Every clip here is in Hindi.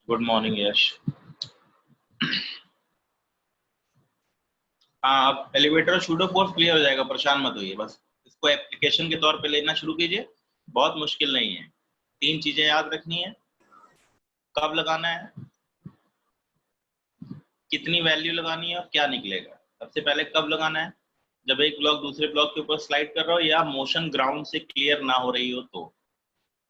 गुड मॉर्निंग यश। हाँ, अब एलिवेटर सूडो फोर्स क्लियर हो जाएगा, परेशान मत होइए। बस इसको एप्लीकेशन के तौर पे लेना शुरू कीजिए, बहुत मुश्किल नहीं है। 3 चीजें याद रखनी है। कब लगाना है, कितनी वैल्यू लगानी है और क्या निकलेगा। सबसे पहले कब लगाना है, जब एक ब्लॉक दूसरे ब्लॉक के ऊपर स्लाइड कर रहा हो या मोशन ग्राउंड से क्लियर ना हो रही हो, तो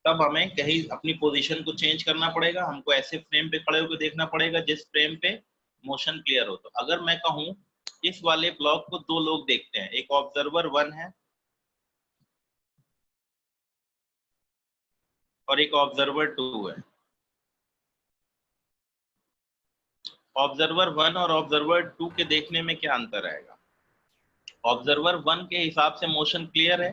तब हमें कहीं अपनी पोजीशन को चेंज करना पड़ेगा। हमको ऐसे फ्रेम पे खड़े होकर देखना पड़ेगा जिस फ्रेम पे मोशन क्लियर हो। तो अगर मैं कहूँ इस वाले ब्लॉक को 2 लोग देखते हैं, एक ऑब्जर्वर 1 है और एक ऑब्जर्वर 2 है। ऑब्जर्वर 1 और ऑब्जर्वर 2 के देखने में क्या अंतर आएगा। ऑब्जर्वर 1 के हिसाब से मोशन क्लियर है,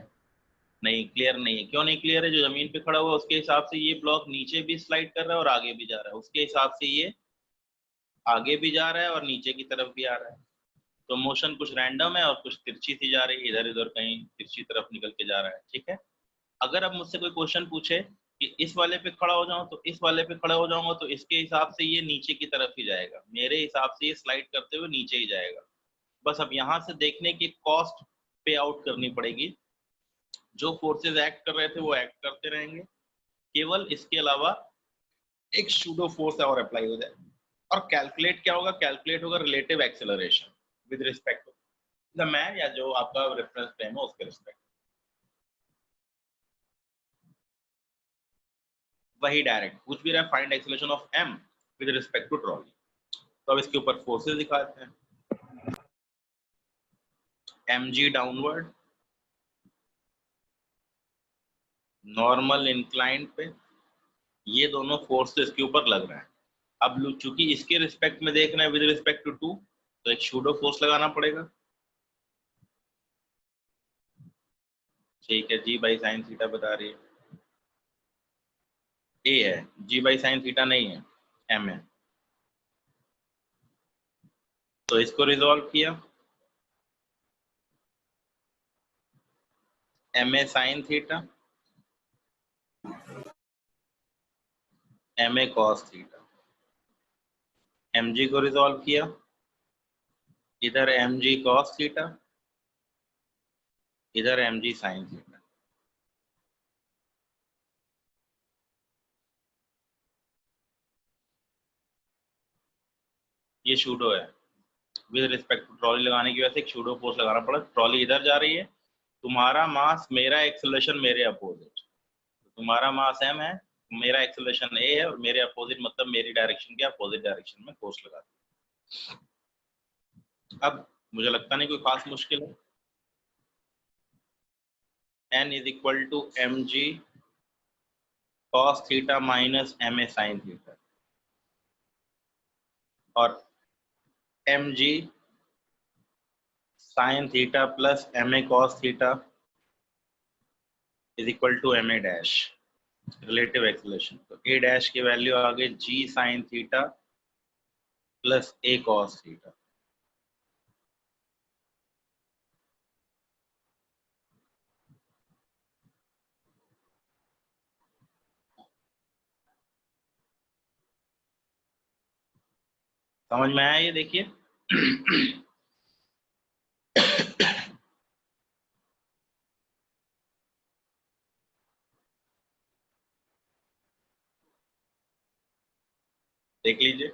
नहीं क्लियर नहीं है। क्यों नहीं क्लियर है, जो जमीन पे खड़ा हुआ है उसके हिसाब से ये ब्लॉक नीचे भी स्लाइड कर रहा है और आगे भी जा रहा है, उसके हिसाब से ये आगे भी जा रहा है और नीचे की तरफ भी आ रहा है। तो मोशन कुछ रैंडम है और कुछ तिरछी सी जा रही है, इधर उधर कहीं तिरछी तरफ निकल के जा रहा है। ठीक है। अगर अब मुझसे कोई क्वेश्चन पूछे कि इस वाले पे खड़ा हो जाऊं तो इस वाले पे खड़ा हो जाऊंगा, तो इसके हिसाब से ये नीचे की तरफ ही जाएगा, मेरे हिसाब से ये स्लाइड करते हुए नीचे ही जाएगा। बस अब यहाँ से देखने की कॉस्ट पे आउट करनी पड़ेगी। जो फोर्सेस एक्ट कर रहे थे वो एक्ट करते रहेंगे, केवल इसके अलावा एक सूडो फोर्स और अप्लाई हो जाए। और कैलकुलेट क्या होगा, कैलकुलेट होगा relative acceleration with respect to the man, या जो आपका रेफरेंस फ्रेम है उसके रिस्पेक्ट। वही डायरेक्ट पूछ भी रहा है, find acceleration of M with respect to trolley. तो अब इसके ऊपर फोर्सेस दिखाते हैं। M G downward, normal inclined पे, ये दोनों फोर्स तो इसके ऊपर लग रहे हैं। अब चूंकि इसके रिस्पेक्ट में देख रहे हैं विद रिस्पेक्ट टू 2, तो एक शूडो फोर्स लगाना पड़ेगा। ठीक है, जी बाई साइन थीटा बता रही है, ए है, जी बाई साइन थीटा नहीं है, एम है। तो इसको रिजॉल्व किया, M A sine theta, M A cos theta. M G को रिजॉल्व किया, इधर एम जी कॉस थीटा, इधर एम जी साइन थीटा। ये शूडो है, विद रिस्पेक्ट टू ट्रॉली लगाने की वजह से एक शूडो फोर्स लगाना पड़ा। ट्रॉली इधर जा रही है, तुम्हारा मास मेरा एक्सेलरेशन मेरे अपोजिट, तुम्हारा मास एम है, मेरा एक्सेलरेशन ए है, और मेरे अपोजिट मतलब मेरी डायरेक्शन के अपोजिट डायरेक्शन में फोर्स लगा दी। अब मुझे लगता नहीं कोई खास मुश्किल है। N is equal to M G cos theta minus M A sine theta, और M G sine theta plus M A cos theta is equal to M A dash, relative acceleration. तो ए डैश की वैल्यू आ गई G sine theta plus A cos theta. समझ में आया ये, देखिए। देख लीजिए।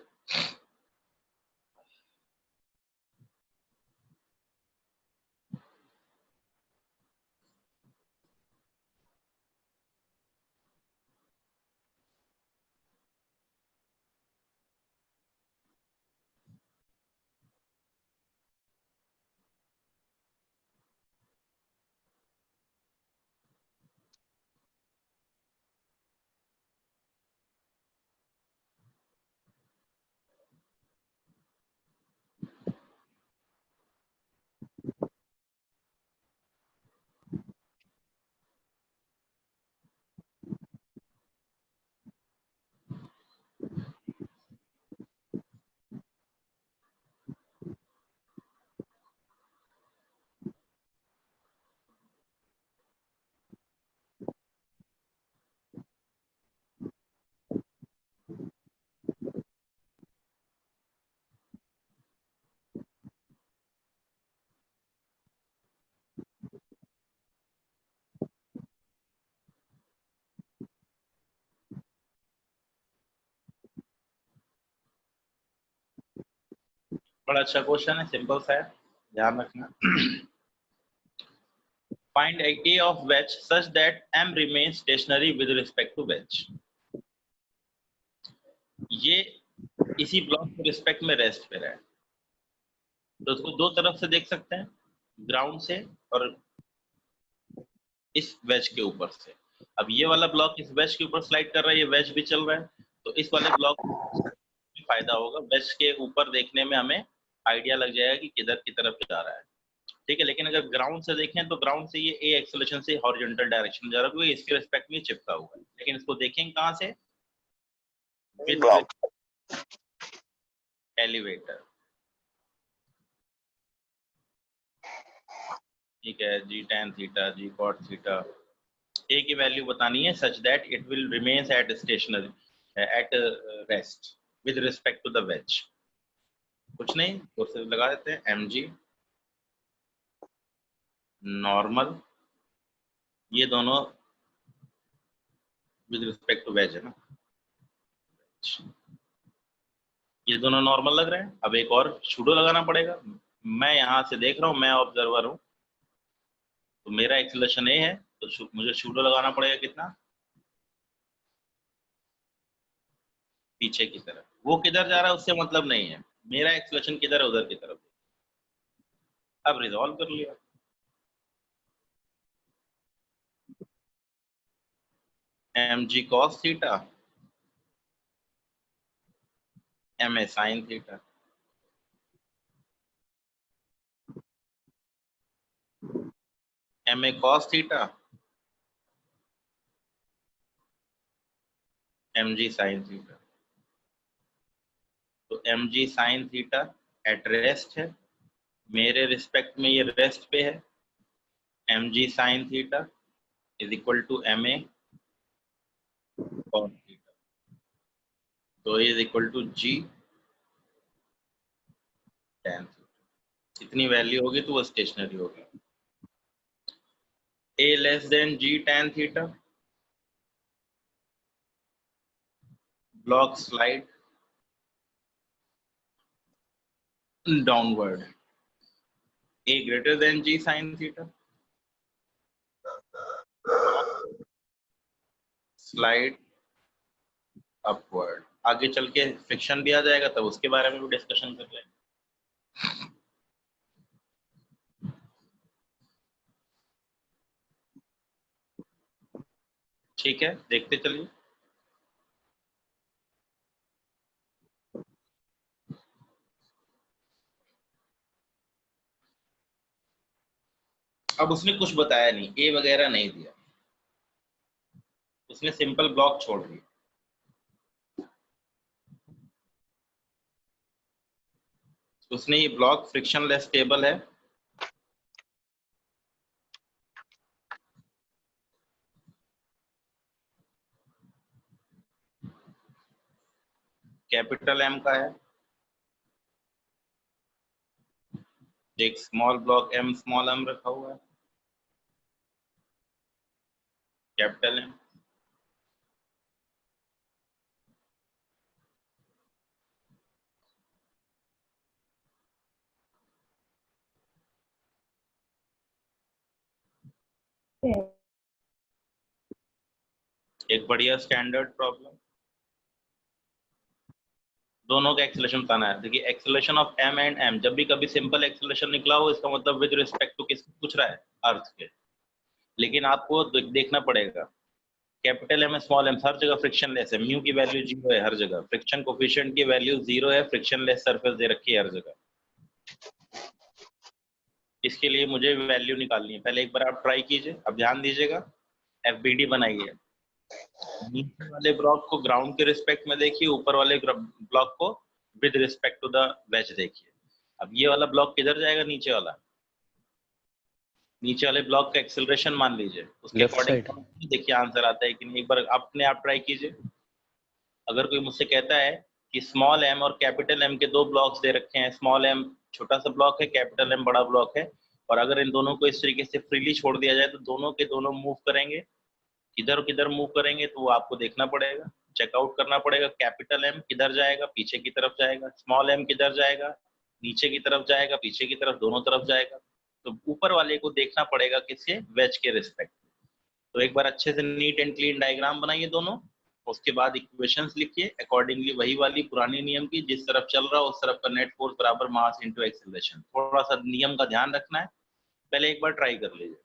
बड़ा अच्छा क्वेश्चन है, सिंपल सा है, ध्यान रखना। Find A of wedge such that M remains stationary with respect to wedge. ये इसी ब्लॉक के रिस्पेक्ट में रेस्ट पे रहा है, तो उसको दो तरफ से देख सकते हैं, ग्राउंड से और इस वेज के ऊपर से। अब ये वाला ब्लॉक इस वेज के ऊपर स्लाइड कर रहा है, ये वेज भी चल रहा है, तो इस वाले ब्लॉक में फायदा होगा, वेज के ऊपर देखने में हमें आइडिया लग जाएगा कि किधर की तरफ जा रहा है, ठीक है। लेकिन अगर ग्राउंड से देखें तो ग्राउंड से ये ए एक्सेलरेशन से हॉरिजॉन्टल डायरेक्शन में जा रहा है, क्योंकि इसके रिस्पेक्ट में चिपका हुआ है। लेकिन इसको देखेंगे कहां से, विद एलिवेटर, ठीक है। G tan theta, G cot theta, A की वैल्यू बतानी है such that it will remains at stationary at rest with respect to the wedge. कुछ नहीं, फोर्सेस लगा देते हैं, mg नॉर्मल, ये दोनों विद रिस्पेक्ट टू वेज है ना, ये दोनों नॉर्मल लग रहे हैं। अब एक और शूडो लगाना पड़ेगा, मैं यहां से देख रहा हूं, मैं ऑब्जर्वर हूं, तो मेरा एक्सेलरेशन ए है, तो मुझे शूडो लगाना पड़ेगा कितना, पीछे की तरफ। वो किधर जा रहा है उससे मतलब नहीं है, मेरा एक्सेलरेशन किधर है उधर की तरफ। अब रिजॉल्व कर लिया, mg cos theta, ma sin theta, ma cos theta, mg sin theta. तो mg sin theta at rest है, मेरे रिस्पेक्ट में ये रेस्ट पे है, mg sin theta is equal to ma cos theta, तो is equal to g tan theta. इतनी वैल्यू होगी तो वो स्टेशनरी होगी। a less than g tan theta, block slide downward, a greater than g sin theta, slide upward. आगे चल के फ्रिक्शन भी आ जाएगा, तब उसके बारे में भी डिस्कशन कर लेंगे। ठीक है, देखते चलिए। अब उसने कुछ बताया नहीं, ए वगैरह नहीं दिया, उसने सिंपल ब्लॉक छोड़ दिया। उसने ये ब्लॉक फ्रिक्शनलेस स्टेबल है, कैपिटल एम का है, एक small block M small M रखा हुआ है, कैपिटल एम। एक बढ़िया स्टैंडर्ड प्रॉब्लम, दोनों का एक्सेलरेशन बताना है। देखिए acceleration of M and M, जब भी कभी सिंपल एक्सेलरेशन निकला हो इसका मतलब विद रिस्पेक्ट टू किसको पूछ रहा है, अर्थ के। लेकिन आपको देखना पड़ेगा, कैपिटल एम स्मॉल एम हर जगह फ्रिक्शनलेस है, म्यू की वैल्यू 0 है हर जगह, फ्रिक्शन कोफिशिएंट की वैल्यू 0 है, फ्रिक्शनलेस सरफेस दे रखी है हर जगह। इसके लिए मुझे वैल्यू निकालनी है, पहले एक बार आप ट्राई कीजिए। अब ध्यान दीजिएगा, एफबीडी बनाइए, नीचे वाले ब्लॉक को ग्राउंड के रिस्पेक्ट में देखिए, ऊपर वाले ब्लॉक को with respect to the wedge देखिए। अब ये वाला ब्लॉक किधर जाएगा, नीचे वाला, नीचे वाले ब्लॉक का एक्सेलरेशन मान लीजिए, उसके अकॉर्डिंग देखिए आंसर आता है कि नहीं। एक बार अपने आप ट्राई कीजिए। अगर कोई मुझसे कहता है कि स्मॉल एम और कैपिटल एम के दो ब्लॉक्स दे रखे हैं, स्मॉल एम छोटा सा ब्लॉक है, कैपिटल एम बड़ा ब्लॉक है, और अगर इन दोनों को इस तरीके से फ्रीली छोड़ दिया जाए तो दोनों के दोनों मूव करेंगे, किधर किधर मूव करेंगे, तो वो आपको देखना पड़ेगा, चेकआउट करना पड़ेगा। कैपिटल एम किधर जाएगा, पीछे की तरफ जाएगा, स्मॉल एम किधर जाएगा, नीचे की तरफ जाएगा, पीछे की तरफ, दोनों तरफ जाएगा। तो ऊपर वाले को देखना पड़ेगा किसके, वेज के रिस्पेक्ट। तो एक बार अच्छे से नीट एंड क्लीन डायग्राम बनाइए दोनों, उसके बाद इक्वेशंस लिखिए अकॉर्डिंगली, वही वाली पुरानी नियम की, जिस तरफ चल रहा हो उस तरफ का नेट फोर्स बराबर मास इनटू एक्सीलरेशन। थोड़ा सा नियम का ध्यान रखना है, पहले एक बार ट्राई कर लीजिए।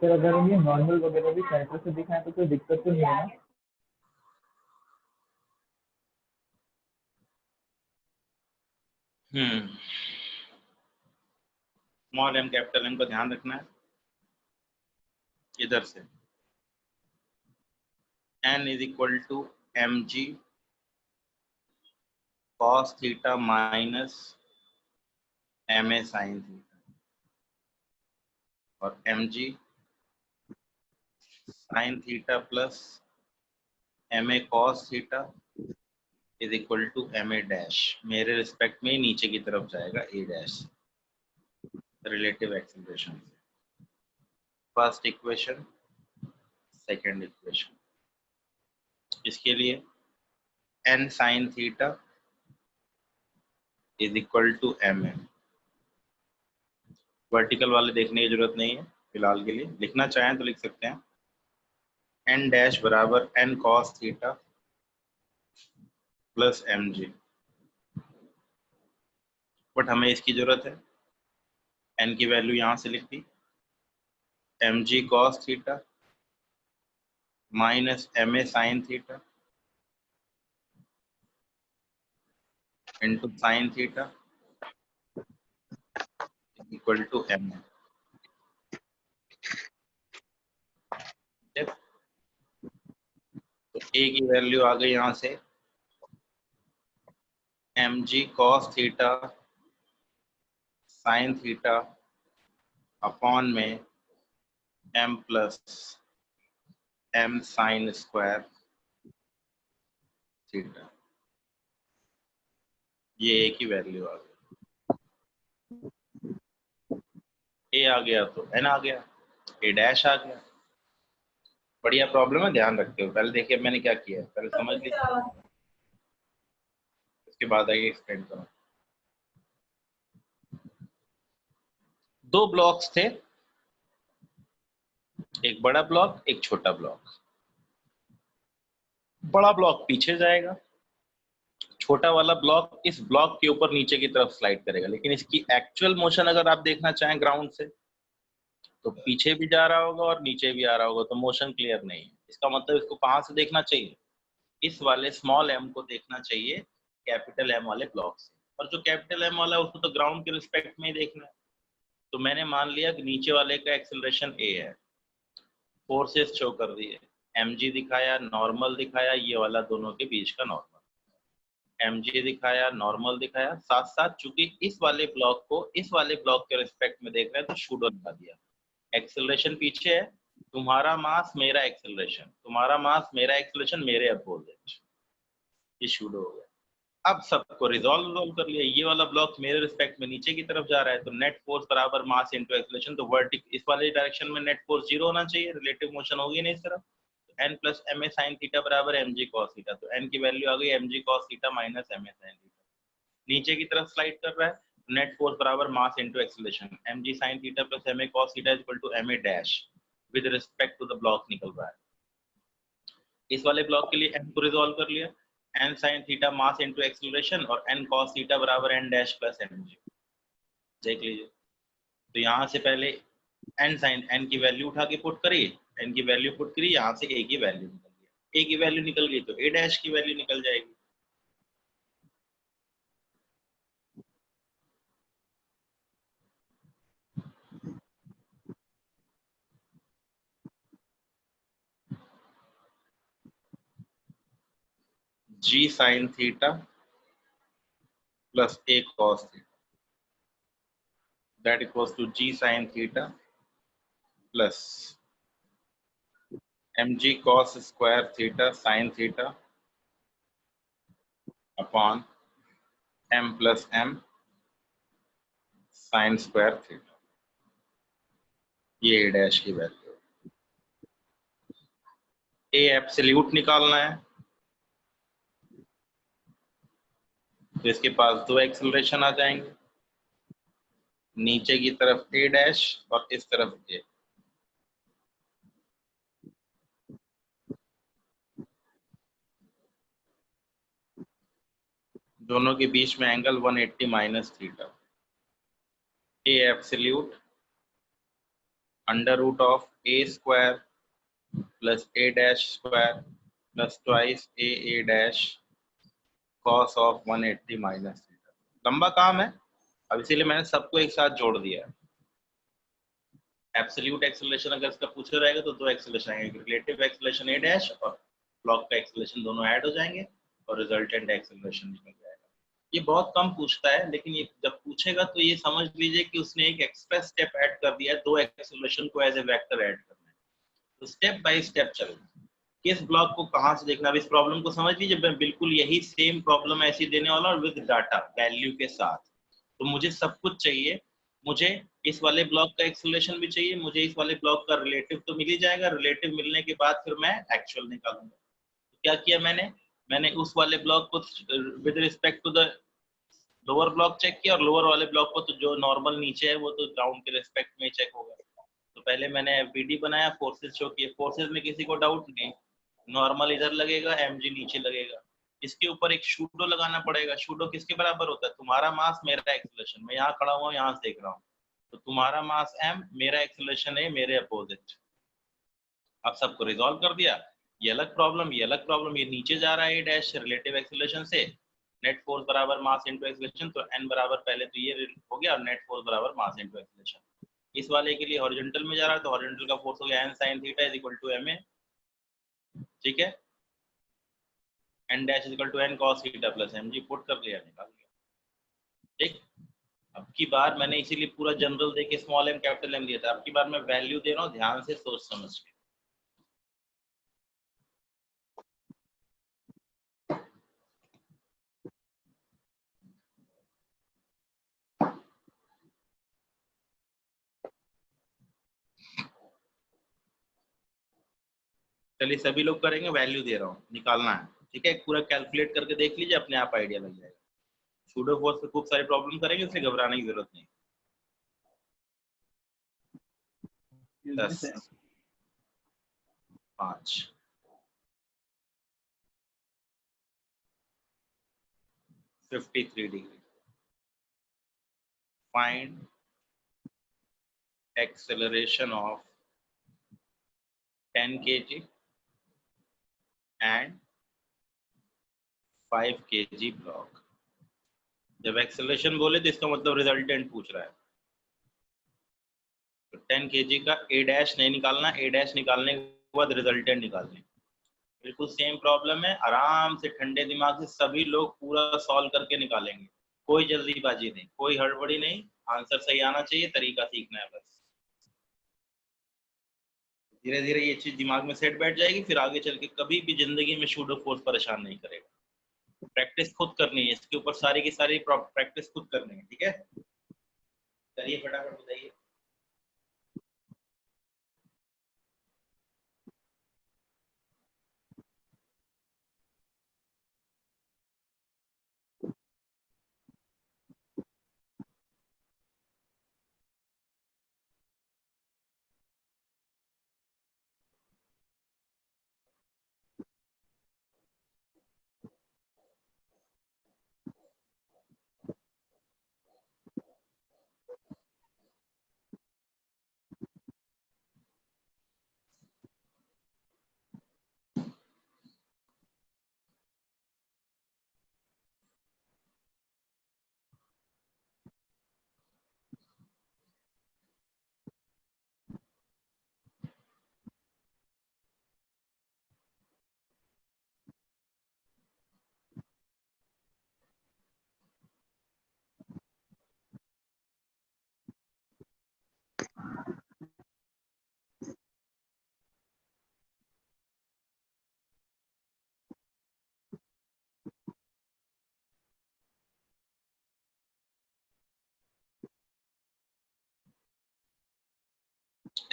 फिर अगर हम ये नॉर्मल वगैरह भी सेंटर से दिखाएं तो कोई दिक्कत तो नहीं है ना? स्मॉल एम कैपिटल एम का ध्यान रखना है। इधर से n is equal to M G cos theta minus M A sine theta, और M G sine theta plus M A cos theta is equal to M A dash. मेरे रिस्पेक्ट में नीचे की तरफ जाएगा A dash, relative acceleration. First equation, second equation, इसके लिए n sine theta is equal to M A. Vertical वाले देखने की जरूरत नहीं है फिलहाल के लिए, लिखना चाहें तो लिख सकते हैं n डैश बराबर n cos theta plus M G, but हमें इसकी जरूरत है, n की वैल्यू यहां से लिख दी, M G cos theta minus M A sine theta into sine theta equal to M A. तो ए की वैल्यू आ गई यहां से M G cos theta sine theta upon में M plus M sine square theta. ये ए की वैल्यू आ गई, ए आ गया तो एन आ गया, ए डैश आ गया। बढ़िया प्रॉब्लम है, ध्यान रखते हो। पहले देखिए मैंने क्या किया है, पहले समझ लीजिए, उसके बाद आगे एक्सप्लेन करो। दो ब्लॉक्स थे, एक बड़ा ब्लॉक एक छोटा ब्लॉक। बड़ा ब्लॉक पीछे जाएगा, छोटा वाला ब्लॉक इस ब्लॉक के ऊपर नीचे की तरफ स्लाइड करेगा। लेकिन इसकी एक्चुअल मोशन अगर आप देखना चाहें ग्राउंड से, तो पीछे भी जा रहा होगा और नीचे भी आ रहा होगा, तो मोशन क्लियर नहीं है। इसका मतलब इसको कहाँ से देखना चाहिए, इस वाले स्मॉल एम को देखना चाहिए कैपिटल एम वाले ब्लॉक से। और जो कैपिटल एम वाला है उसको तो ग्राउंड के रिस्पेक्ट में ही देखना है। तो मैंने मान लिया कि नीचे वाले का एक्सेलरेशन ए है, फोर्सेस शो कर दिए, mg दिखाया, नॉर्मल दिखाया, ये वाला दोनों के बीच का नॉर्मल, mg दिखाया, नॉर्मल दिखाया। साथ साथ चूंकि इस वाले ब्लॉक को इस वाले ब्लॉक के रिस्पेक्ट में देख रहे हैं, तो शूडो लगा दिया। एक्सेलरेशन पीछे है, तुम्हारा मास मेरा एक्सेलरेशन, तुम्हारा मास मेरा एक्सेलरेशन, मेरे अपोजिट, ये शूडो हो गया। अब सबको रिजॉल्व कर लिया। ये वाला ब्लॉक मेरे रिस्पेक्ट में नीचे की तरफ जा रहा है, तो नेट फोर्स बराबर मास इनटू एक्सेलरेशन, तो वर्टिकल इस वाले डायरेक्शन में नेट फोर्स 0 होना चाहिए, रिलेटिव मोशन होगी नहीं इस तरफ। n plus M A sine theta बराबर एम जी कॉस थीटा, तो n की वैल्यू आ गई M G cos theta minus M A sine theta. नीचे की तरफ स्लाइड कर रहा है, नेट फोर्स बराबर mass into acceleration, M G sine theta plus M A cos theta is equal to M A dash with respect to the block निकल रहा है। इस वाले ब्लॉक के लिए n को रिजॉल्व कर लिया, n sin थीटा मास इनटू एक्सेलरेशन और n cos थीटा बराबर n डैश प्लस mg। देख लीजिए, तो यहाँ से पहले n sin n की वैल्यू उठा के पुट करी, n की वैल्यू पुट करी, यहाँ से a की वैल्यू निकल गई, a की वैल्यू निकल गई तो a डैश की वैल्यू निकल जाएगी। g sin theta plus a cos theta that equals to g sin theta plus mg cos square theta sin theta upon m plus m sin square theta, ये a डैश की वैल्यू। a एब्सोल्यूट निकालना है, तो इसके पास दो एक्सेलरेशन आ जाएंगे, नीचे की तरफ a डैश और इस तरफ a। दोनों के बीच में angle 180 minus theta. a absolute under root of a square plus a dash square plus twice a dash cos of 180 minus theta. लंबा काम है, अब इसीलिए मैंने सबको एक साथ जोड़ दिया है। एब्सोल्यूट एक्सेलरेशन अगर इसका पूछा रहेगा तो दो एक्सेलरेशन आएंगे, रिलेटिव एक्सेलरेशन a डैश और ब्लॉक का एक्सेलरेशन, दोनों ऐड हो जाएंगे और रिजल्टेंट एक्सेलरेशन निकल जाएगा। ये बहुत कम पूछता है, लेकिन ये जब पूछेगा तो ये समझ लीजिए कि उसने एक एक्स्ट्रा स्टेप ऐड कर दिया है, दो एक्सेलरेशन को एज ए वेक्टर ऐड करना है। तो स्टेप बाय स्टेप चलेगा, किस ब्लॉक को कहां से देखना। अब इस प्रॉब्लम को समझ लीजिए, मैं बिल्कुल यही सेम प्रॉब्लम ऐसी देने वाला और विद डाटा वैल्यू के साथ। तो मुझे सब कुछ चाहिए, मुझे इस वाले ब्लॉक का एक्सेलरेशन भी चाहिए, मुझे इस वाले ब्लॉक का रिलेटिव तो मिल ही जाएगा, रिलेटिव मिलने के बाद फिर मैं एक्चुअल निकालूंगा। तो क्या किया मैंने उस वाले ब्लॉक को with respect to the lower block check किया, और लोअर वाले ब्लॉक को तो जो नॉर्मल नीचे है वो तो ग्राउंड के रिस्पेक्ट में चेक होगा। तो पहले मैंने एफबीडी बनाया, फोर्सेस शो किए, फोर्सेस में किसी को डाउट नहीं, नॉर्मल इधर लगेगा, एमजी नीचे लगेगा। इसके ऊपर एक शूडो लगाना पड़ेगा। शूडो किसके बराबर होता है, तुम्हारा मास मेरा एक्सेलरेशन। मैं यहाँ खड़ा हुआ हूँ, यहाँ से देख रहा हूँ, तो तुम्हारा मास m, मेरा एक्सेलरेशन है मेरे अपोजिट। अब सबको रिजॉल्व कर दिया, ये अलग प्रॉब्लम, ये अलग प्रॉब्लम, ये नीचे जा रहा है a डैश रिलेटिव एक्सेलरेशन से, नेट फोर्स बराबर मास इनटू एक्सेलरेशन, तो n बराबर पहले तो ये हो गया, और नेट फोर्स बराबर मास इनटू एक्सेलरेशन। इस वाले के लिए हॉरिजॉन्टल में जा रहा है, तो हॉरिजॉन्टल का फोर्स हो गया n sin theta is equal to ma, ठीक है, n dash is equal to n cos theta plus mg, put कर लिया, निकाल लिया, ठीक। अब की बार मैंने इसीलिए पूरा जनरल देके स्मॉल m कैपिटल M दिया था, अब की बार मैं वैल्यू दे रहा हूँ, ध्यान से सोच समझ के। चलिए सभी लोग करेंगे, वैल्यू दे रहा हूँ, निकालना है, ठीक है। पूरा कैलकुलेट करके देख लीजिए, अपने आप आइडिया लग जाएगा। सूडो फोर्स से खूब सारी प्रॉब्लम करेंगे, इसलिए घबराने की जरूरत नहीं। 10, 5, 53 degree. Find acceleration of 10 kg and 5 kg block। जब एक्सेलरेशन बोले तो इसका मतलब रिजल्टेंट पूछ रहा है। तो 10 kg का ए डैश नहीं निकालना, ए डैश निकालने के बाद रिजल्टेंट निकालने। बिल्कुल सेम प्रॉब्लम है, आराम से ठंडे दिमाग से सभी लोग पूरा सॉल्व करके निकालेंगे। कोई जल्दीबाजी नहीं, कोई हड़बड़ी नहीं, आंसर सही आना चाहिए, तरीका सीखना है बस। धीरे धीरे ये चीज दिमाग में सेट बैठ जाएगी, फिर आगे चल के कभी भी जिंदगी में शूडो फोर्स परेशान नहीं करेगा। प्रैक्टिस खुद करनी है, इसके ऊपर सारी की सारी प्रैक्टिस खुद करनी है, ठीक है। चलिए फटाफट बताइए।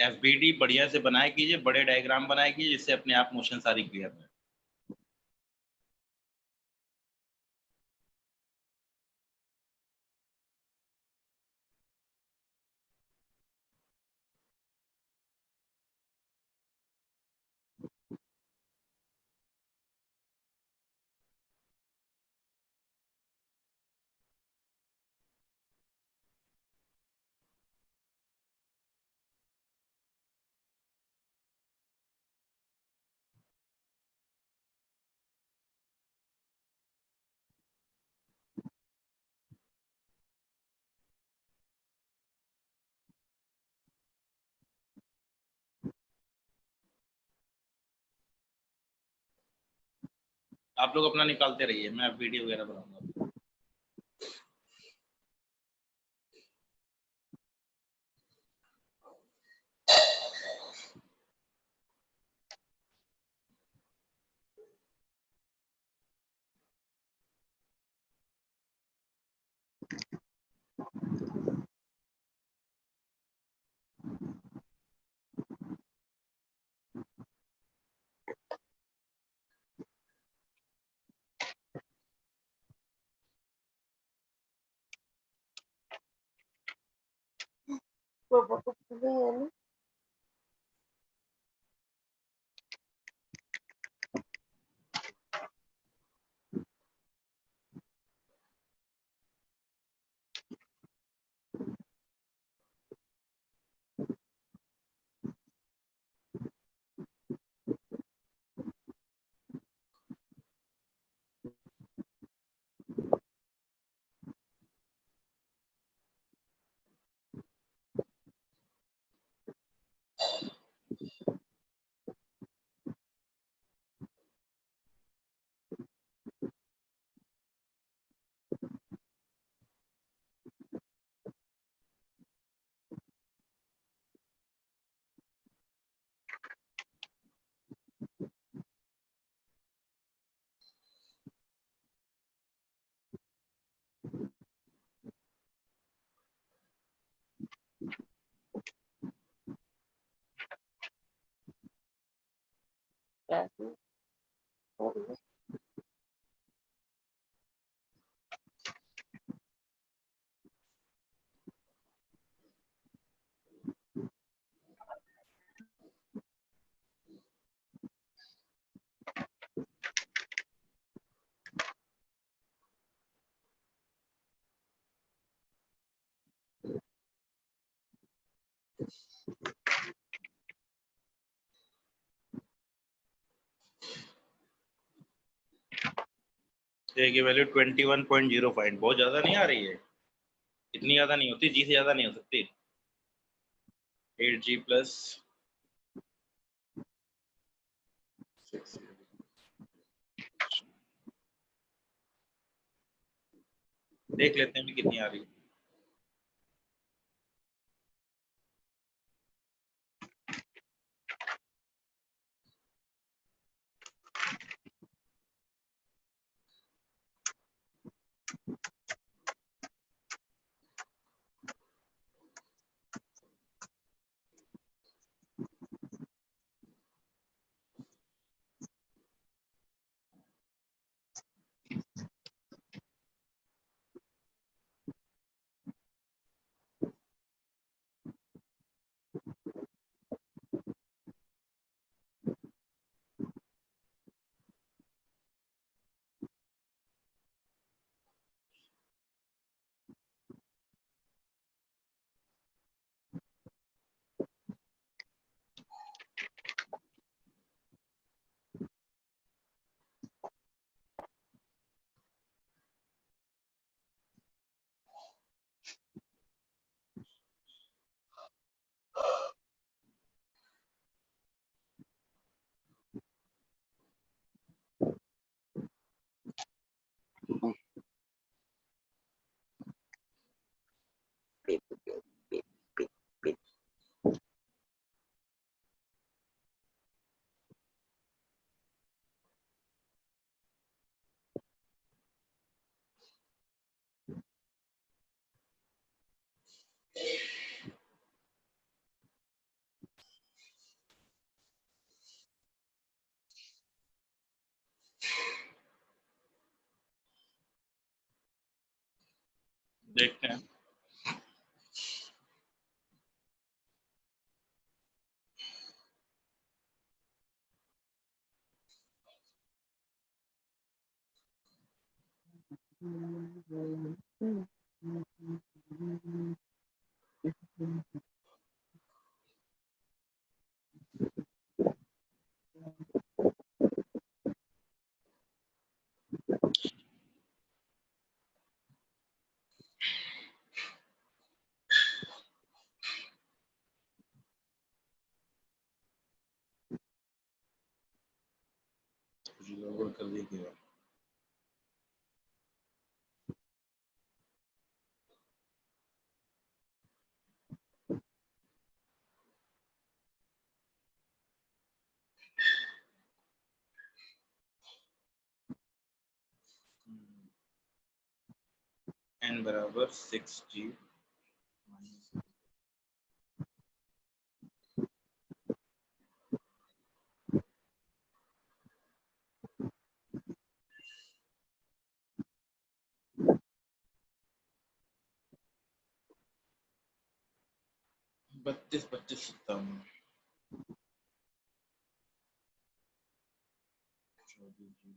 एफबीडी बढ़िया से बनाए कीजिए, बड़े डायग्राम बनाए कीजिए, जिससे अपने आप मोशन सारी क्लियर है। आप लोग अपना निकालते रहिए, मैं वीडियो वगैरह बनाऊंगा। की वैल्यू 21.05, बहुत ज्यादा नहीं आ रही है, इतनी ज्यादा नहीं होती, जी से ज्यादा नहीं हो सकती। 8G प्लस 6, देख लेते हैं भी कितनी आ रही है। देखते हैं। गड़बड़ कर दी गई। n बराबर 6G माइनस 32, 25, 57, 24G,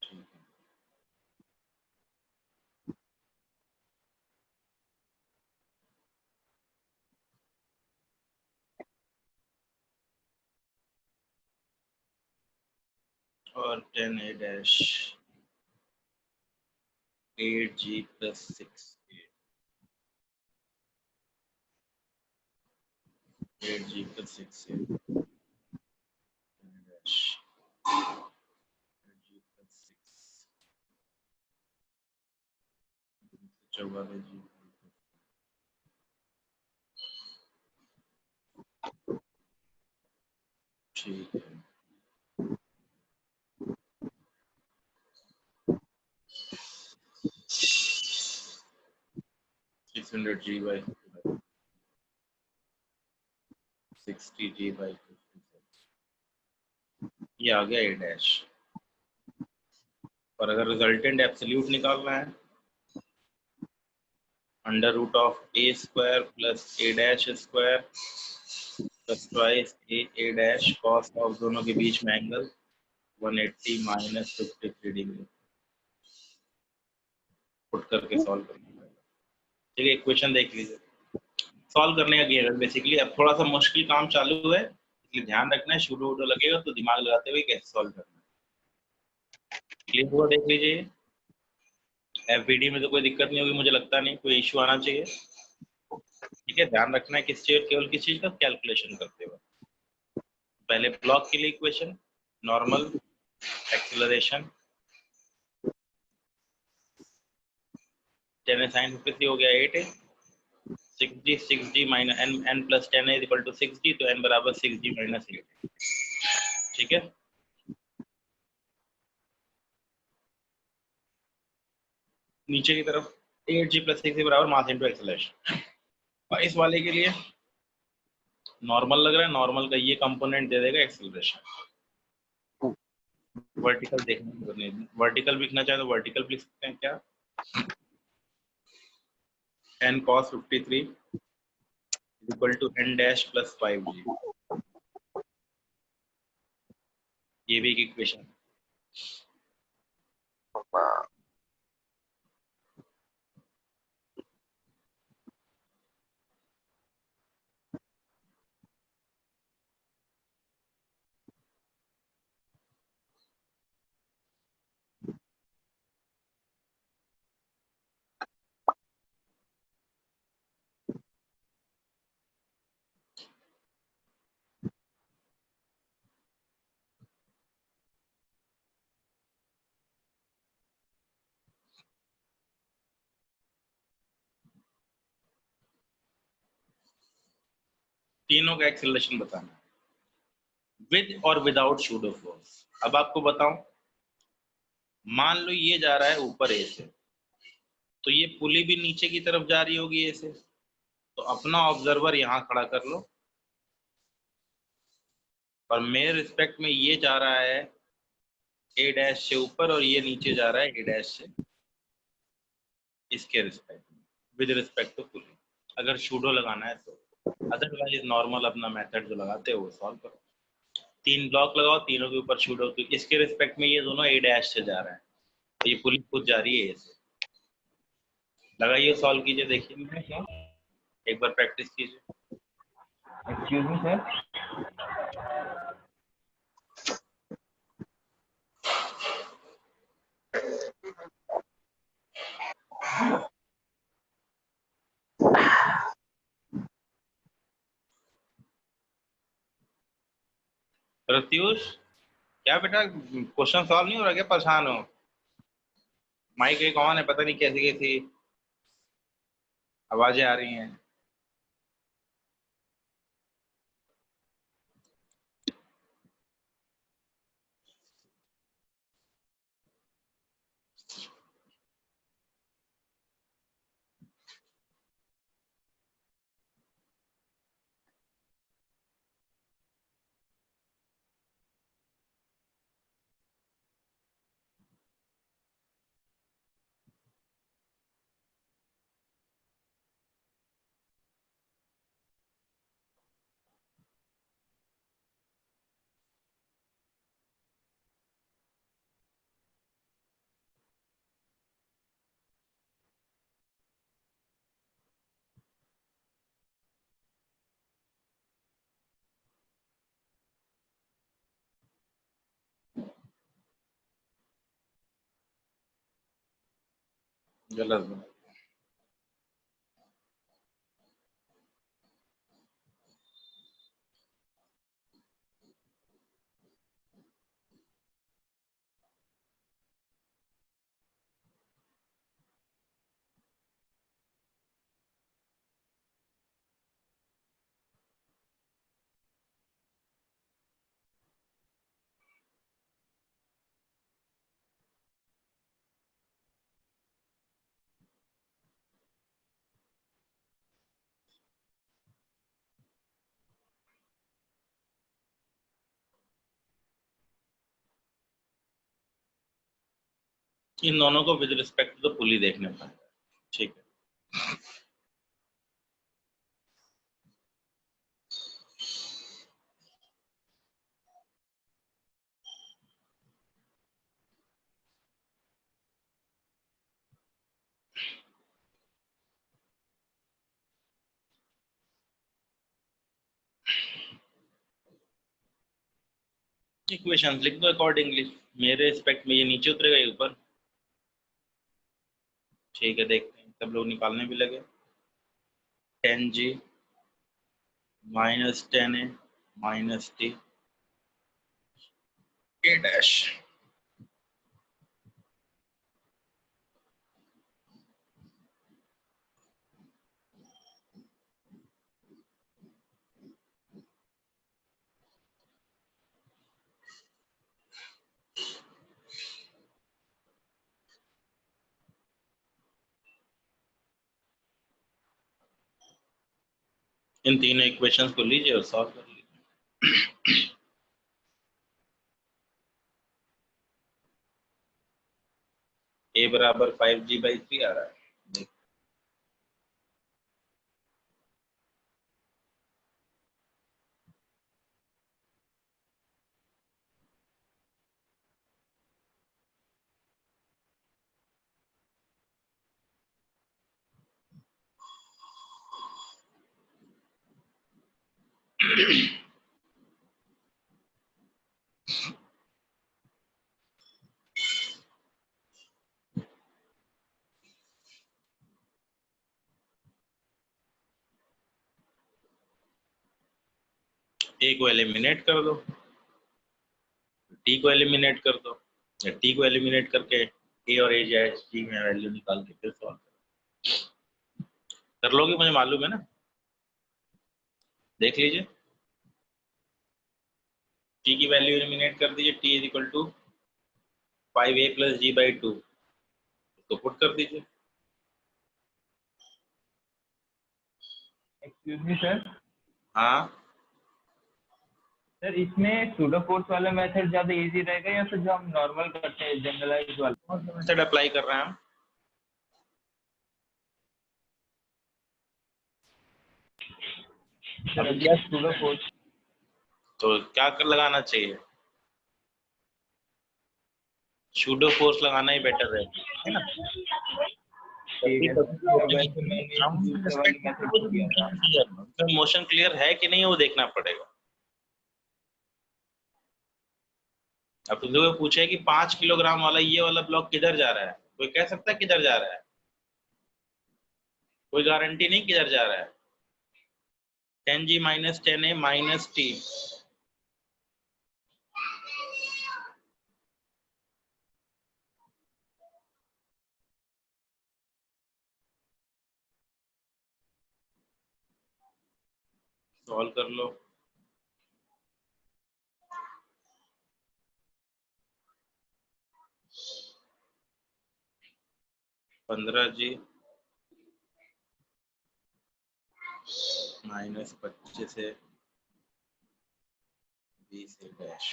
ठीक है। और 10A dash 8G plus 6, 8G plus 6 dash 8G plus 6, 44G, ठीक है। 600G बाई 60G बाई 57, ये आ गया A डैश। और अगर रिजल्टेंट एब्सोल्यूट निकालना है, under root of A square plus A dash square plus twice A dash cos of दोनों के बीच में एंगल 180 माइनस 53 डिग्री पुट करके सॉल्व करना पड़ेगा। ठीक है, इक्वेशन देख लीजिए, सॉल्व करने का गेम है बेसिकली। अब थोड़ा सा मुश्किल काम चालू है, इसलिए ध्यान रखना है, शूडो वूडो लगेगा तो दिमाग लगाते हुए कैसे सॉल्व करना है। क्लियर हुआ, देख लीजिए। एफबीडी में तो कोई दिक्कत नहीं होगी, मुझे लगता नहीं कोई इशू आना चाहिए। ठीक है, ध्यान रखना है किस चीज, केवल किस चीज का कैलकुलेशन करते हुए। पहले ब्लॉक के लिए इक्वेशन, नॉर्मल एक्सेलरेशन 10 sin 53 हो गया 8 है, 6g माइनस n प्लस 10 है इक्वल टू 6g, तो n बराबर 6g माइनस 8। ठीक है, नीचे की तरफ 8g प्लस 6 बराबर मास इंटू एक्सेलरेशन। और इस वाले के लिए नॉर्मल लग रहा है, नॉर्मल का ये कंपोनेंट दे देगा एक्सेलरेशन। वर्टिकल देखना, वर्टिकल लिखना चाहे तो वर्टिकल लिख सकते हैं क्या, n cos 53 equal to n dash plus 5g। ये भी एक इक्वेशन। तीनों का एक्सेलरेशन बताना है, विद और विदाउट शूडो फोर्स। अब आपको बताऊं, मान लो ये जा रहा है ऊपर ए से, तो ये पुली भी नीचे की तरफ जा रही होगी ए से, तो अपना ऑब्जर्वर यहाँ खड़ा कर लो, और मेरे रिस्पेक्ट में ये जा रहा है ए डैश से ऊपर और ये नीचे जा रहा है ए डैश से, इसके रिस्पेक्ट में, विद रिस्पेक्ट टू पुली। अगर शूडो लगाना है तो, अदरवाइज नॉर्मल अपना मेथड जो लगाते हो वो सॉल्व करो। 3 ब्लॉक लगाओ, तीनों के ऊपर शूडो, तो इसके रिस्पेक्ट में ये दोनों ए डैश से जा रहा है, तो ये पुली खुद जा रही है ए से। लगाइए, सॉल्व कीजिए, देखिए एक बार प्रैक्टिस कीजिए। एक्सक्यूज मी सर, प्रत्युष, क्या बेटा क्वेश्चन सॉल्व नहीं हो रहा क्या, परेशान हो? माइक एक ऑन है, पता नहीं कैसी कैसी आवाजें आ रही हैं। गलत बात। इन दोनों को with respect to the pulley देखने पर, ठीक है। इक्वेशन लिख दो अकॉर्डिंगली, मेरे रिस्पेक्ट में ये नीचे उतरेगा, ये ऊपर, ठीक है। देखते हैं, सब लोग निकालने भी लगे। 10g minus 10a minus t a dash. इन तीनों इक्वेशंस को लीजिए और सॉल्व कर लीजिए। a बराबर 5g/3 आ रहा है। a को एलिमिनेट कर दो, t को एलिमिनेट कर दो, या t को एलिमिनेट करके a और a जैच t में वैल्यू निकाल के फिर सॉल्व कर लोगे, मुझे मालूम है ना। देख लीजिए, t की वैल्यू एलिमिनेट कर दीजिए, t is equal to 5a plus g/2, तो पुट कर दीजिए। Excuse me sir. हाँ, सर इसमें सूडो फोर्स वाला मेथड ज्यादा इजी रहेगा या फिर जो हम नॉर्मल करते हैं जनरलाइज वाला? कौन सा मेथड अप्लाई कर रहे हैं हम? सर अभी सूडो फोर्स। तो क्या कर लगाना चाहिए? सूडो फोर्स लगाना ही बेटर है ना। ठीक है सर, वैसे मैंने दूसरे वाले मेथड से किया था। मोशन क्लियर है कि नहीं है वो देखना पड़ेगा। अब तुम लोगों को पूछे कि 5 किलोग्राम वाला ये वाला ब्लॉक किधर जा रहा है, कोई कह सकता है किधर जा रहा है? कोई गारंटी नहीं किधर जा रहा है। 10g minus 10a minus t, solve कर लो। 15g माइनस 25 से 20 dash.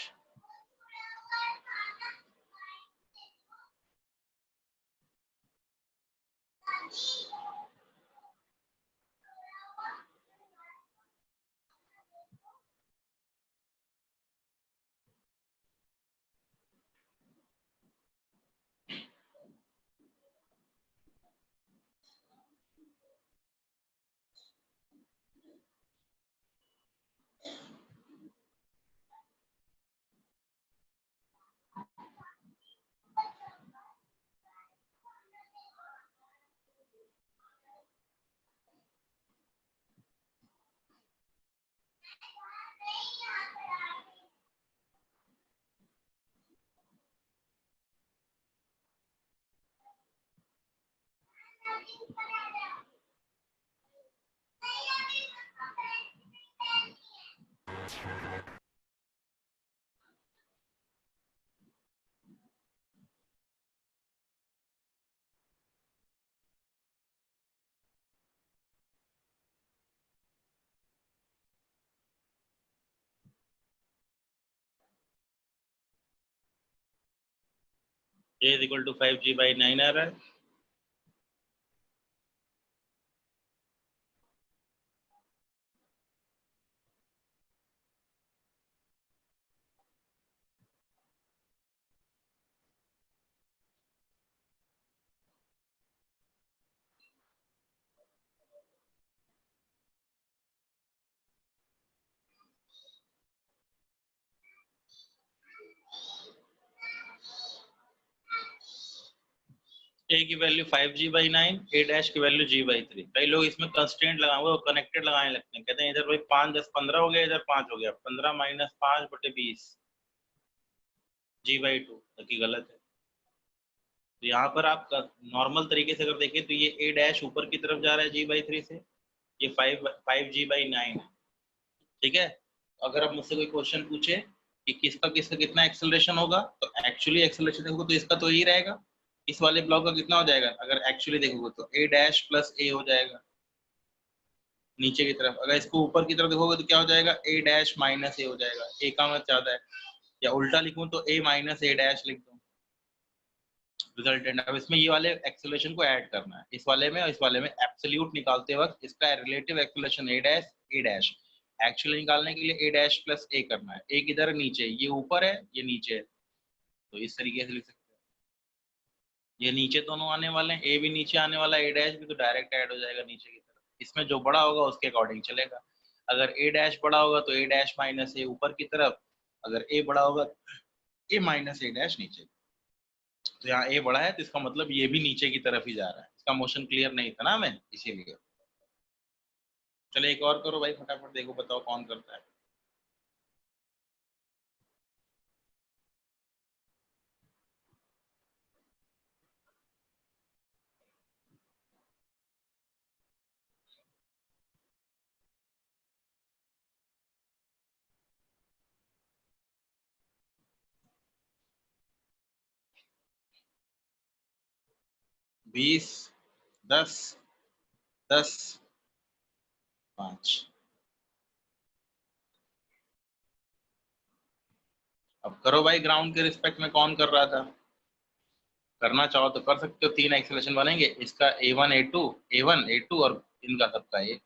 a is equal to 5g/9 आ रहा है। a की वैल्यू 5g/9, a डैश की वैल्यू g/3। कई लोग इसमें कंस्ट्रेंट लगाए हुए कनेक्टेड लगाने लगते हैं, कहते हैं इधर भाई 5 10 15 हो गया, इधर 5 हो गया, 15 - 5/20 g/2, जबकि गलत है। तो यहाँ पर आप नॉर्मल तरीके से अगर देखें तो ये a डैश ऊपर की तरफ जा रहा है g/3 से, ये 5g/9 है, ठीक है। अगर आप मुझसे कोई क्वेश्चन पूछे कि किसका किसका कितना एक्सेलरेशन होगा, तो एक्चुअली एक्सेलरेशन देखोगे तो इसका तो यही रहेगा। इस वाले ब्लॉक का कितना हो जाएगा, अगर एक्चुअली देखोगे तो a डैश प्लस a हो जाएगा नीचे की तरफ। अगर इसको ऊपर की तरफ देखोगे तो क्या हो जाएगा, a डैश माइनस a हो जाएगा। a का मतलब ज्यादा है, या उल्टा लिखूं तो a माइनस a डैश लिख दूं रिजल्टेंट। अब इसमें ये वाले एक्सेलरेशन को ऐड करना है, इस वाले में और इस वाले में एब्सोल्यूट निकालते वक्त इसका relative acceleration a dash actually निकालने के लिए a डैश प्लस a करना है। a किधर नीचे, ये ऊपर है ये नीचे है, तो इस तरीके से लिख सकते हैं। ये नीचे दोनों आने वाले हैं, a भी नीचे आने वाला है, a डैश भी, तो डायरेक्ट ऐड हो जाएगा नीचे की तरफ। इसमें जो बड़ा होगा उसके अकॉर्डिंग चलेगा। अगर a डैश बड़ा होगा तो a डैश माइनस a ऊपर की तरफ, अगर a बड़ा होगा a माइनस a डैश नीचे। तो यहाँ a बड़ा है तो इसका मतलब ये भी नीचे की तरफ ही जा रहा है। इसका मोशन क्लियर नहीं था ना हमें, इसीलिए। चलो एक और करो भाई फटाफट, देखो बताओ कौन करता है। बीस, 10, 10, 5। अब करो भाई, ग्राउंड के रिस्पेक्ट में कौन कर रहा था। करना चाहो तो कर सकते हो, 3 एक्सेलरेशन बनेंगे, इसका a1 a2 और इनका सबका a।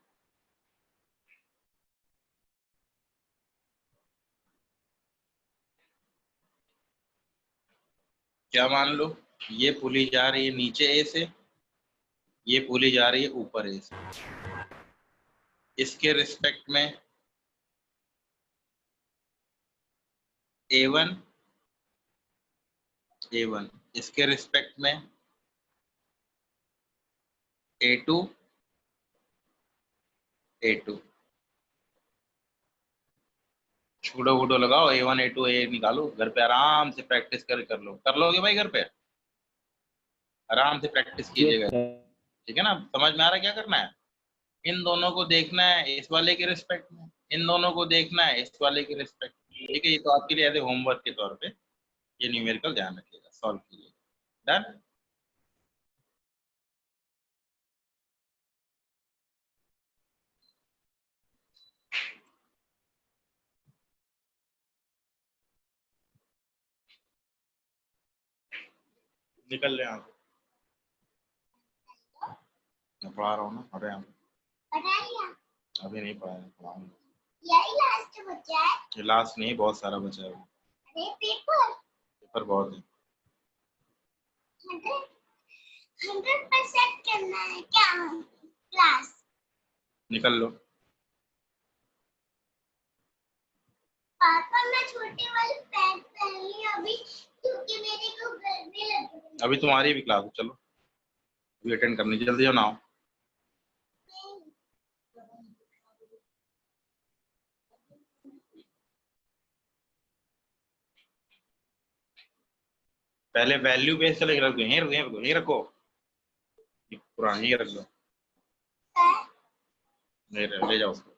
क्या मान लो, ये पुली जा रही है नीचे a से, ये पुली जा रही है ऊपर a से। इसके रिस्पेक्ट में a1 इसके रिस्पेक्ट में a2 छूटो वूटो लगाओ, a1 a2 a निकालो, घर पे आराम से प्रैक्टिस कर लो। कर लोगे भाई घर पे, आराम से प्रैक्टिस यस कीजिएगा, सर। ठीक है ना। समझ में आ रहा है क्या करना है। इन दोनों को देखना है इस वाले के रिस्पेक्ट में, इन दोनों को देखना है इस वाले के रिस्पेक्ट में, ठीक है। ये तो आपके लिए एज ए होमवर्क के तौर पे ये न्यूमेरिकल ध्यान रखिएगा, सॉल्व कीजिएगा। डन। निकल रहे हैं आप, मैं पढ़ा रहा हूँ ना, पढ़ रहे हैं आप। अभी नहीं पढ़ा है, पढ़ाऊंगा। यही लास्ट बचा है, ये लास्ट नहीं, बहुत सारा बचा है। अरे पेपर बहुत है, 100% करना है क्या क्लास। निकल लो। पापा मैं छोटे वाले पैंट पहन ली अभी, क्योंकि मेरे को गर्मी लग रही है। अभी तुम्हारी भी क्लास है, चलो अभी अटेंड करनी, जल्दी जाओ ना। पहले वैल्यू बेस चले रख दो, यहीं रखो, पुरानी ही रख दो, ले जाओ उसको।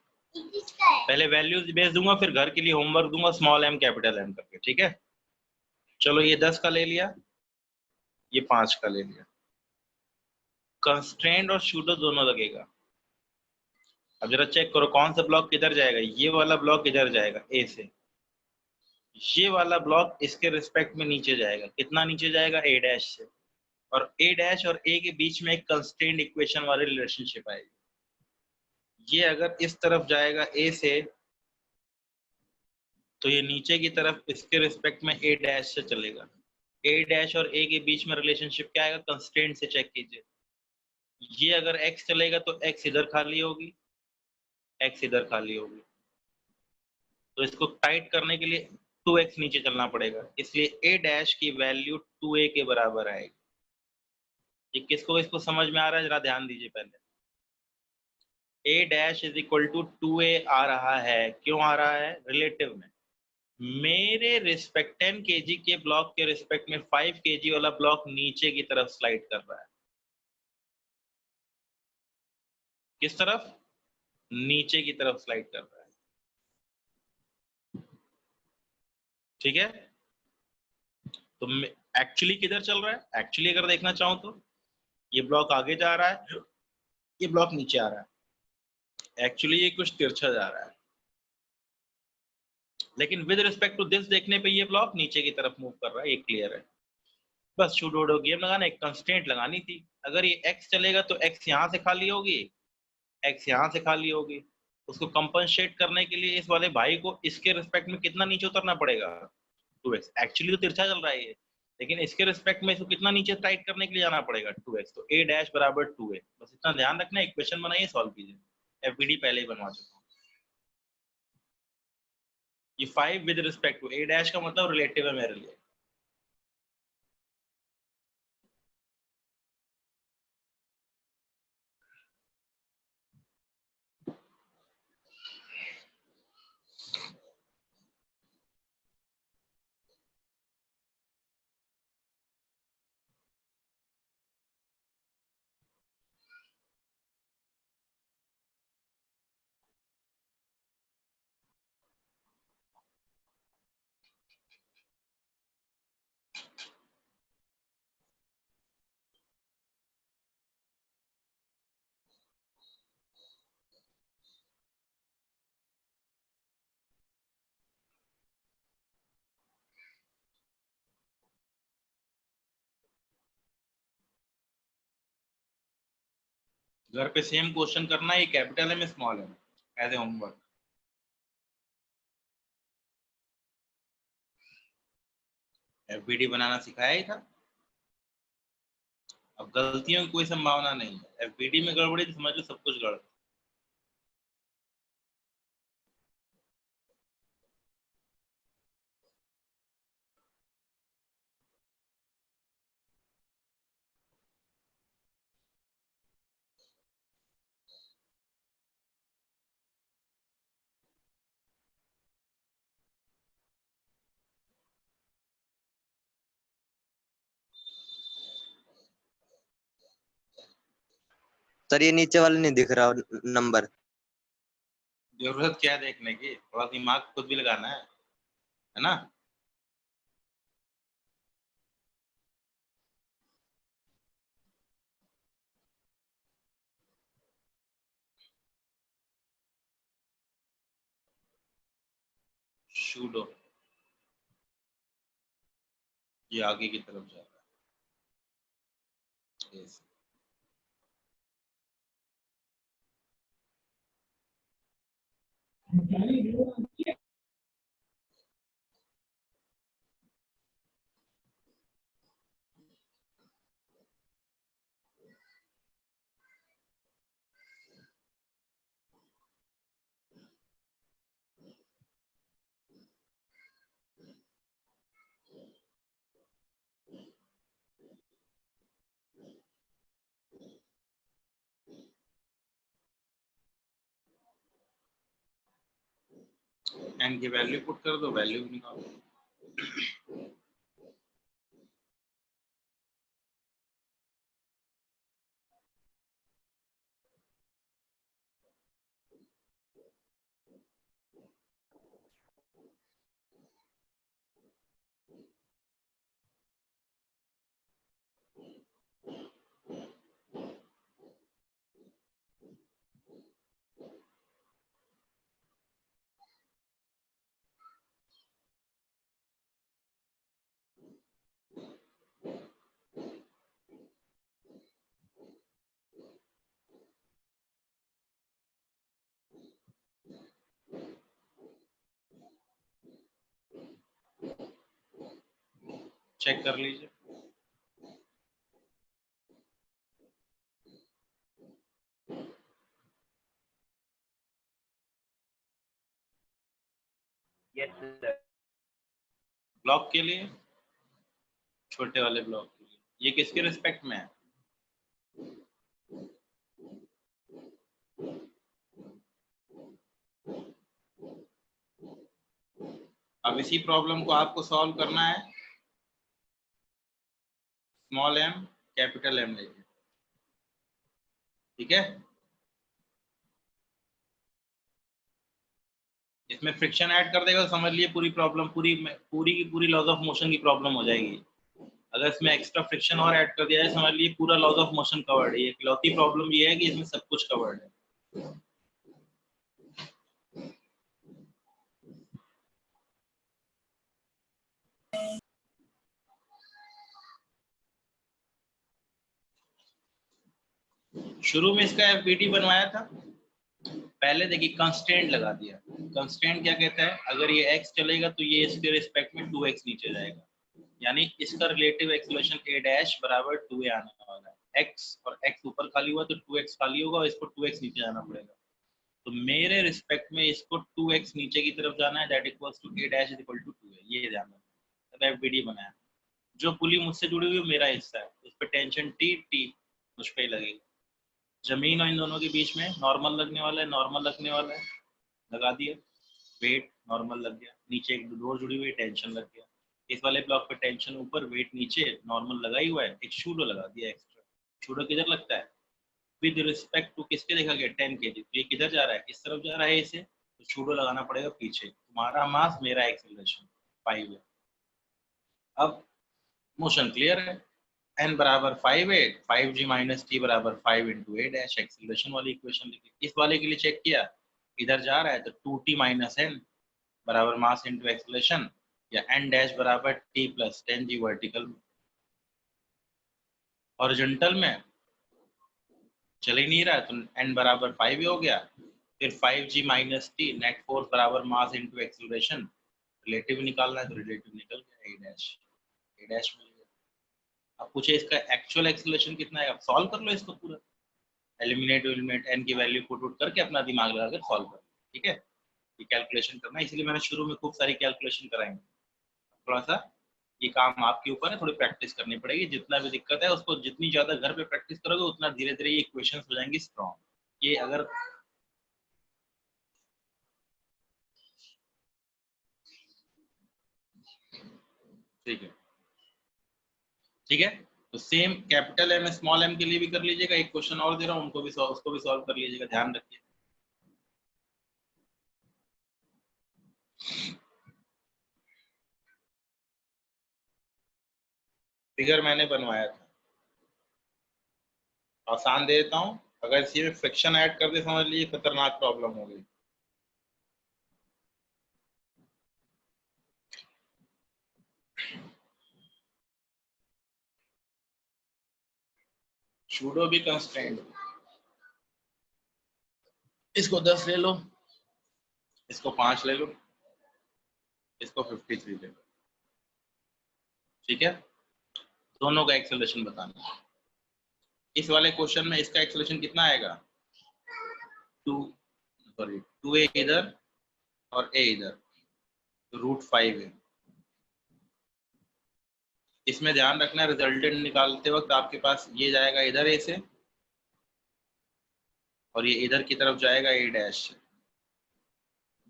पहले वैल्यूज बेस दूंगा, फिर घर के लिए होमवर्क दूंगा स्मॉल m कैपिटल M करके, ठीक है। चलो ये 10 का ले लिया, ये 5 का ले लिया। कंस्ट्रेंट और शूडो दोनों लगेगा। अब जरा चेक करो कौन सा ब्लॉक किधर जाएगा, ये वाला ब्लॉक किधर जाएगा, ए से। ये वाला ब्लॉक इसके रिस्पेक्ट में नीचे जाएगा। कितना नीचे जाएगा? ए डैश से। और ए डैश और ए के बीच में एक कंस्ट्रेंट इक्वेशन वाली रिलेशनशिप आएगी। ये अगर इस तरफ जाएगा ए से, तो ये नीचे की तरफ इसके रिस्पेक्ट में ए डैश से चलेगा। ए डैश और ए के बीच में रिलेशनशिप क्या आएगा? कंस्ट्रेंट से चेक कीजिए। ये अगर x चलेगा तो x इधर खाली होगी, x इधर खाली होगी। तो इसको टाइट करने के लिए 2x नीचे चलना पड़ेगा, इसलिए a डैश की वैल्यू 2a के बराबर आएगी। ये किसको इसको समझ में आ रहा है? जरा ध्यान दीजिए। पहले a dash is equal to 2a आ रहा है। क्यों आ रहा है? रिलेटिव में मेरे रिस्पेक्ट 10 kg के ब्लॉक के रिस्पेक्ट में 5 kg वाला ब्लॉक नीचे की तरफ स्लाइड कर रहा है। किस तरफ? नीचे की तरफ स्लाइड कर रहा है। ठीक है, तो एक्चुअली किधर चल रहा है? एक्चुअली अगर देखना चाहूं तो ये ब्लॉक आगे जा रहा है, ये ब्लॉक नीचे आ रहा है। एक्चुअली ये कुछ तिरछा जा रहा है, लेकिन विद रिस्पेक्ट टू दिस देखने पे ये ब्लॉक नीचे की तरफ मूव कर रहा है। ये क्लियर है। बस शूडोडो गेम लगाना, एक कंस्ट्रेंट लगानी थी। अगर ये x चलेगा तो x यहाँ से खाली होगी, x यहाँ से खाली होगी। उसको कंपनसेट करने के लिए इस वाले भाई को इसके रिस्पेक्ट में कितना नीचे उतरना पड़ेगा? 2x। एक्चुअली तो तिरछा चल रहा है ये, लेकिन इसके रिस्पेक्ट में इसको कितना नीचे टाइट करने के लिए जाना पड़ेगा? 2x। तो a डैश बराबर 2a। बस इतना ध्यान रखना, इक्वेशन बनाइए, सॉल्व कीजिए। एफबीडी पहले ही बनवा चुका हूँ। ये 5 with respect to a dash का मतलब रिलेटिव है मेरे लिए। घर पे सेम क्वेश्चन करना है, ये कैपिटल है में स्मॉल है, एज ए होमवर्क। एफबीडी बनाना सिखाया ही था। अब गलतियों की कोई संभावना नहीं है। एफबीडी में गड़बड़ी तो समझ लो सब कुछ गड़बड़। सर ये नीचे वाले नहीं दिख रहा नंबर। जरूरत क्या है देखने की? थोड़ा दिमाग खुद भी लगाना है ना? शूडो, ये आगे की तरफ जा रहा है। Yes. एन की वैल्यू पुट कर दो, वैल्यू निकालो। चेक कर लीजिए। ब्लॉक के लिए, छोटे वाले ब्लॉक के लिए, ये किसके रिस्पेक्ट में है? अब इसी प्रॉब्लम को आपको सॉल्व करना है, स्मॉल एम कैपिटल एम लेके, ठीक है। इसमें फ्रिक्शन ऐड कर देगा तो समझ लिए पूरी प्रॉब्लम, पूरी की पूरी लॉज ऑफ मोशन की प्रॉब्लम हो जाएगी। अगर इसमें एक्स्ट्रा फ्रिक्शन और ऐड कर दिया जाए, समझ लिए पूरा लॉज ऑफ मोशन कवर्ड है। ये इकलौती प्रॉब्लम ये है कि इसमें सब कुछ कवर्ड है। शुरू में इसका एफबीटी बनवाया था, पहले देखिए कंस्ट्रेंट लगा दिया। कंस्ट्रेंट क्या कहता है, अगर ये x चलेगा तो ये इसके रिस्पेक्ट में 2x नीचे जाएगा, यानी इसका रिलेटिव एक्सेलरेशन a डैश बराबर 2a आने वाला है। x और x ऊपर खाली हुआ तो 2x खाली होगा और इसको 2x नीचे जाना पड़ेगा। तो मेरे रिस्पेक्ट में इसको 2x नीचे की तरफ जाना है, that equals to a dash is equal to 2a। ये ध्यान रखना। तब एफबीडी बनाया। जो पुली मुझसे जुड़ी हुई मेरा हिस्सा है, उस पर टेंशन टी मुझ पे ही लगेगी। जमीन और इन दोनों के बीच में नॉर्मल लगने वाला है, नॉर्मल लगने वाला है, लगा दिया। वेट नॉर्मल लग गया, नीचे एक डोर जुड़ी हुई, टेंशन लग गया। इस वाले ब्लॉक पे टेंशन ऊपर, वेट नीचे, नॉर्मल लगा ही हुआ है, एक शूडो लगा दिया एक्स्ट्रा। शूडो किधर लगता है? विद रिस्पेक्ट टू किसके देखा गया? 10 kg। तो ये किधर जा रहा है, किस तरफ जा रहा है इसे, तो शूडो लगाना पड़ेगा पीछे। तुम्हारा मास मेरा एक्सेलरेशन 5 है। अब मोशन क्लियर है, n बराबर 5 है, 5g माइनस टी बराबर 5 इंटू ए डैश, एक्सेलरेशन वाली इक्वेशन लिखी। इस वाले के लिए चेक किया, इधर जा रहा है तो 2t माइनस एन बराबर मास इंटू एक्सेलरेशन, या n डैश बराबर t प्लस 10g वर्टिकल में। हॉरिजॉन्टल में चल ही नहीं रहा है तो n बराबर 5 ही हो गया। फिर 5g minus T net force बराबर मास इंटू एक्सेलरेशन, रिलेटिव निकालना है तो रिलेटिव निकल गया, ए डैश मिल गया। अब पूछे इसका एक्चुअल एक्सेलरेशन कितना है, अब सॉल्व कर लो इसको पूरा, एलिमिनेट n की वैल्यू पुट आउट करके अपना दिमाग लगाकर सॉल्व कर, ठीक है। ये कैलकुलेशन करना है, इसलिए मैंने शुरू में खूब सारी कैलकुलेशन कराएंगे। थोड़ा सा ये काम आपके ऊपर है, थोड़ी प्रैक्टिस करनी पड़ेगी। जितना भी दिक्कत है उसको जितनी ज्यादा घर पे प्रैक्टिस करोगे उतना धीरे धीरे ये इक्वेशंस हो जाएंगी स्ट्रॉन्ग। ये अगर ठीक है, ठीक है, तो same capital M small M के लिए भी कर लीजिएगा। एक क्वेश्चन और दे रहा हूँ, उनको भी उसको भी सॉल्व कर लीजिएगा, ध्यान रखिए। फिगर मैंने बनवाया था, आसान दे देता हूँ। अगर इसी में फ्रिक्शन ऐड कर दे, समझ लीजिए खतरनाक प्रॉब्लम हो गई। शूडो भी कंस्ट्रेंट, इसको 10 ले लो, इसको 5 ले लो, इसको 53 ले लो, ठीक है। दोनों का एक्सेलरेशन बताना है। इस वाले क्वेश्चन में इसका एक्सेलरेशन कितना आएगा, 2a इधर और a इधर, तो √5 है। इसमें ध्यान रखना, रिजल्टेंट निकालते वक्त आपके पास ये जाएगा इधर a से, और ये इधर की तरफ जाएगा a डैश से,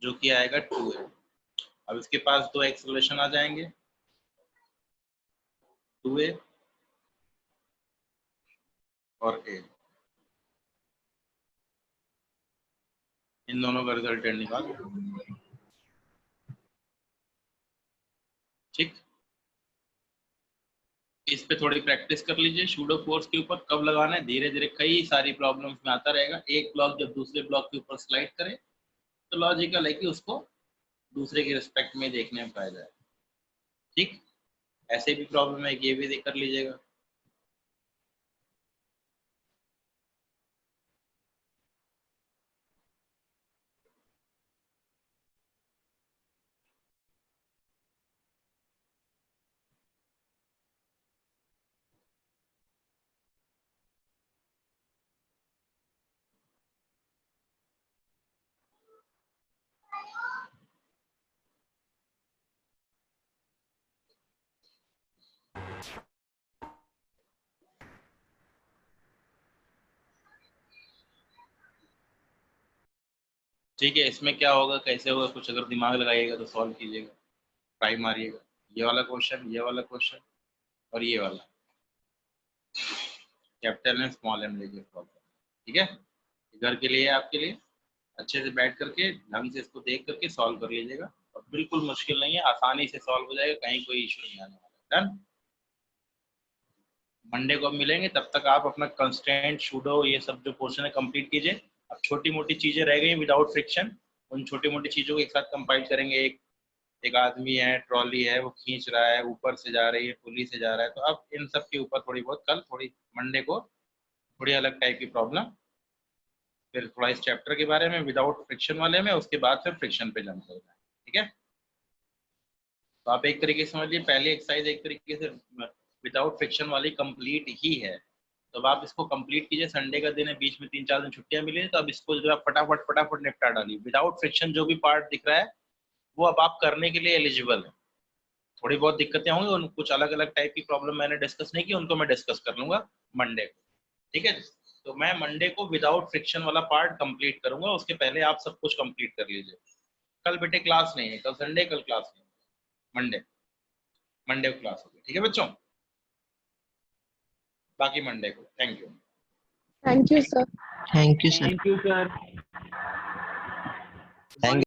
जो कि आएगा 2 है। अब इसके पास दो एक्सेलरेशन आ जाएंगे, 2a और a, इन दोनों का रिजल्टेंट निकाल, ठीक। इस पे थोड़ी प्रैक्टिस कर लीजिए, शूडो फोर्स के ऊपर कब लगाना है, धीरे धीरे कई सारी प्रॉब्लम्स में आता रहेगा। एक ब्लॉक जब दूसरे ब्लॉक के ऊपर स्लाइड करे तो लॉजिकल है कि उसको दूसरे के रिस्पेक्ट में देखने में फायदा है, ठीक। ऐसे भी प्रॉब्लम है, ये भी कर लीजिएगा। ठीक है, इसमें क्या होगा, कैसे होगा, कुछ अगर दिमाग लगाइएगा तो सॉल्व कीजिएगा, ट्राई मारिएगा। ये वाला क्वेश्चन, ये वाला क्वेश्चन और ये वाला, कैपिटल एंड स्मॉल एम लेके सॉल्व करना, ठीक है। घर के लिए, आपके लिए अच्छे से बैठ करके ढंग से इसको देख करके सॉल्व कर लीजिएगा, और बिल्कुल मुश्किल नहीं है, आसानी से सॉल्व हो जाएगा, कहीं कोई इशू नहीं आने वाला। डन। मंडे को अब मिलेंगे, तब तक आप अपना कंस्ट्रेंट, शूडो, ये सब जो पोर्शन है कंप्लीट कीजिए। अब छोटी मोटी चीजें रह गई विदाउट फ्रिक्शन, उन छोटी मोटी चीजों को एक साथ कंपाइल करेंगे। एक आदमी है, ट्रॉली है, वो खींच रहा है, ऊपर से जा रही है, पुली से जा रहा है, तो अब इन सब के ऊपर थोड़ी बहुत कल, थोड़ी मंडे को थोड़ी अलग टाइप की प्रॉब्लम, फिर थोड़ा इस चैप्टर के बारे में विदाउट फ्रिक्शन वाले में, उसके बाद फिर फ्रिक्शन पे जंप करना है, ठीक है। तो आप एक तरीके से समझिए, पहली एक्सरसाइज एक तरीके से विदाउट फ्रिक्शन वाली कंप्लीट ही है। तो अब आप इसको कंप्लीट कीजिए, संडे का दिन है, बीच में 3-4 दिन छुट्टियां मिली, तो अब इसको जो आप फटाफट फटाफट निपटा डालिए। विदाउट फ्रिक्शन जो भी पार्ट दिख रहा है वो अब आप करने के लिए एलिजिबल है। थोड़ी बहुत दिक्कतें होंगी, उन कुछ अलग अलग टाइप की प्रॉब्लम मैंने डिस्कस नहीं की, उनको मैं डिस्कस कर लूंगा मंडे को, ठीक है। तो मैं मंडे को विदाउट फ्रिक्शन वाला पार्ट कंप्लीट करूंगा, उसके पहले आप सब कुछ कंप्लीट कर लीजिए। कल बेटे क्लास नहीं है, कल संडे, कल क्लास नहीं है, मंडे को क्लास होगी, ठीक है बच्चों। बाकी मंडे को। Thank you. Thank you sir. Thank you sir. Thank you sir. Thank